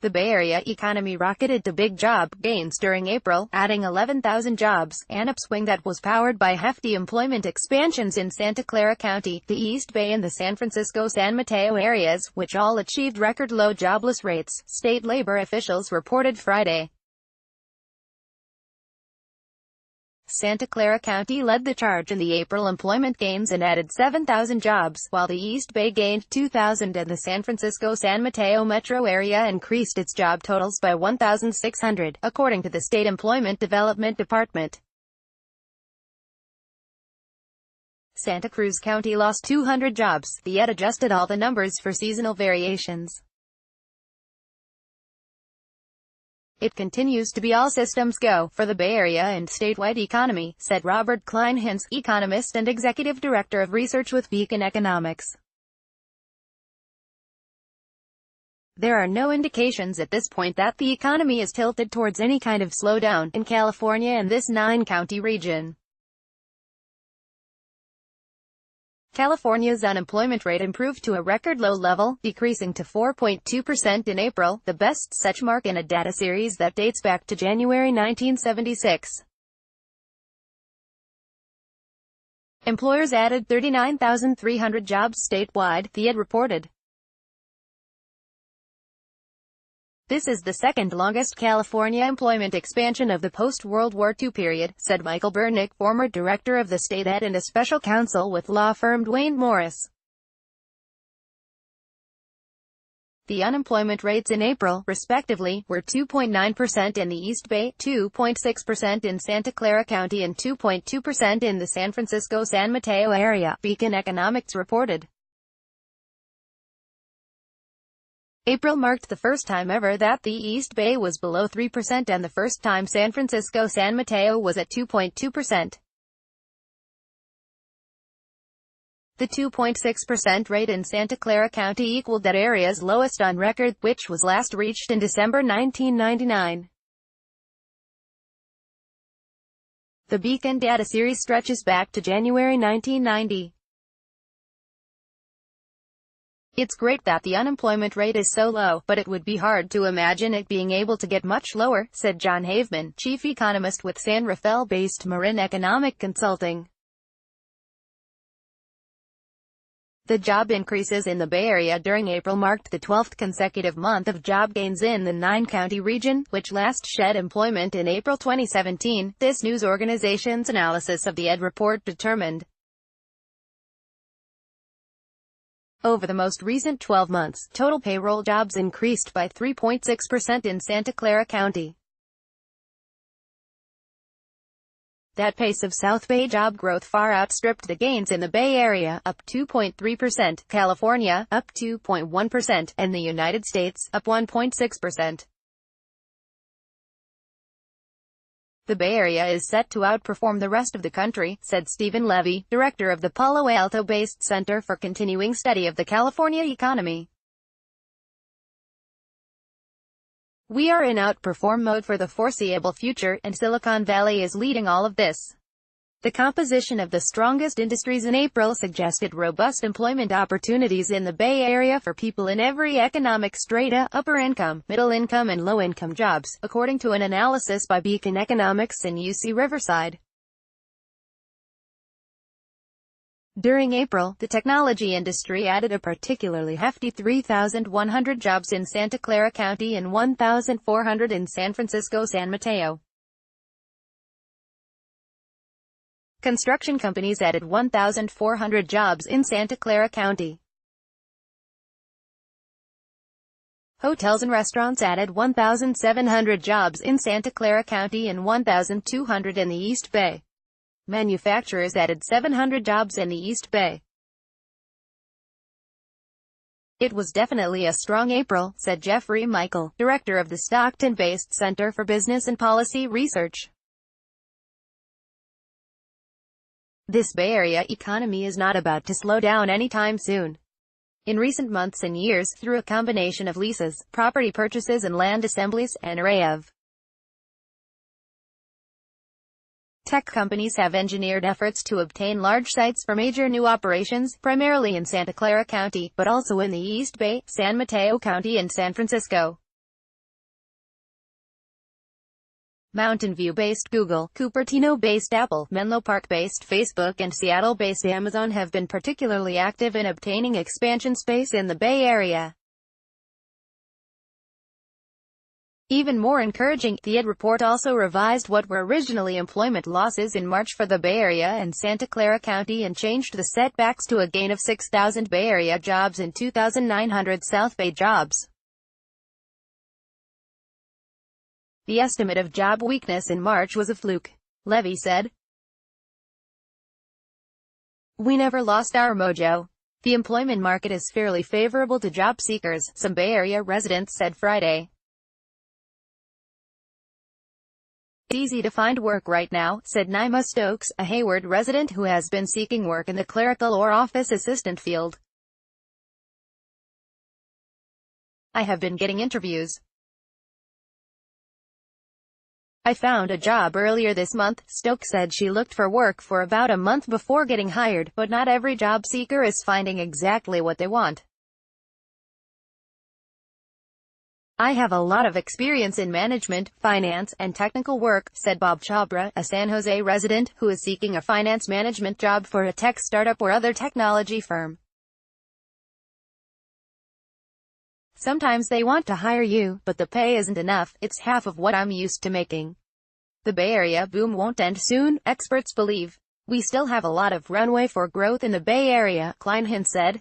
The Bay Area economy rocketed to big job gains during April, adding 11,000 jobs, an upswing that was powered by hefty employment expansions in Santa Clara County, the East Bay and the San Francisco-San Mateo areas, which all achieved record-low jobless rates, state labor officials reported Friday. Santa Clara County led the charge in the April employment gains and added 7,000 jobs, while the East Bay gained 2,000 and the San Francisco-San Mateo metro area increased its job totals by 1,600, according to the State Employment Development Department. Santa Cruz County lost 200 jobs. The ED adjusted all the numbers for seasonal variations. It continues to be all systems go for the Bay Area and statewide economy, said Robert Klein-Hintz, economist and executive director of research with Beacon Economics. There are no indications at this point that the economy is tilted towards any kind of slowdown in California and this 9-county region. California's unemployment rate improved to a record-low level, decreasing to 4.2% in April, the best such mark in a data series that dates back to January 1976. Employers added 39,300 jobs statewide, the ED reported. This is the second-longest California employment expansion of the post-World War II period, said Michael Burnick, former director of the state ED and a special counsel with law firm Duane Morris. The unemployment rates in April, respectively, were 2.9% in the East Bay, 2.6% in Santa Clara County and 2.2% in the San Francisco-San Mateo area, Beacon Economics reported. April marked the first time ever that the East Bay was below 3% and the first time San Francisco-San Mateo was at 2.2%. The 2.6% rate in Santa Clara County equaled that area's lowest on record, which was last reached in December 1999. The Beacon data series stretches back to January 1990. It's great that the unemployment rate is so low, but it would be hard to imagine it being able to get much lower, said John Haveman, chief economist with San Rafael-based Marin Economic Consulting. The job increases in the Bay Area during April marked the 12th consecutive month of job gains in the 9-county region, which last shed employment in April 2017, this news organization's analysis of the ED report determined. Over the most recent 12 months, total payroll jobs increased by 3.6% in Santa Clara County. That pace of South Bay job growth far outstripped the gains in the Bay Area, up 2.3%, California, up 2.1%, and the United States, up 1.6%. The Bay Area is set to outperform the rest of the country, said Stephen Levy, director of the Palo Alto-based Center for Continuing Study of the California Economy. We are in outperform mode for the foreseeable future, and Silicon Valley is leading all of this. The composition of the strongest industries in April suggested robust employment opportunities in the Bay Area for people in every economic strata, upper income, middle income and low income jobs, according to an analysis by Beacon Economics and UC Riverside. During April, the technology industry added a particularly hefty 3,100 jobs in Santa Clara County and 1,400 in San Francisco-San Mateo. Construction companies added 1,400 jobs in Santa Clara County. Hotels and restaurants added 1,700 jobs in Santa Clara County and 1,200 in the East Bay. Manufacturers added 700 jobs in the East Bay. It was definitely a strong April, said Jeffrey Michael, director of the Stockton-based Center for Business and Policy Research. This Bay Area economy is not about to slow down anytime soon. In recent months and years, through a combination of leases, property purchases and land assemblies, an array of tech companies have engineered efforts to obtain large sites for major new operations, primarily in Santa Clara County, but also in the East Bay, San Mateo County and San Francisco. Mountain View-based Google, Cupertino-based Apple, Menlo Park-based Facebook and Seattle-based Amazon have been particularly active in obtaining expansion space in the Bay Area. Even more encouraging, the ed report also revised what were originally employment losses in March for the Bay Area and Santa Clara County and changed the setbacks to a gain of 6,000 Bay Area jobs and 2,900 South Bay jobs. The estimate of job weakness in March was a fluke, Levy said. We never lost our mojo. The employment market is fairly favorable to job seekers, some Bay Area residents said Friday. It's easy to find work right now, said Naima Stokes, a Hayward resident who has been seeking work in the clerical or office assistant field. I have been getting interviews. I found a job earlier this month, Stokes said. She looked for work for about a month before getting hired, but not every job seeker is finding exactly what they want. I have a lot of experience in management, finance, and technical work, said Bob Chabra, a San Jose resident, who is seeking a finance management job for a tech startup or other technology firm. Sometimes they want to hire you, but the pay isn't enough. It's half of what I'm used to making. The Bay Area boom won't end soon, experts believe. We still have a lot of runway for growth in the Bay Area, Kleinhan said.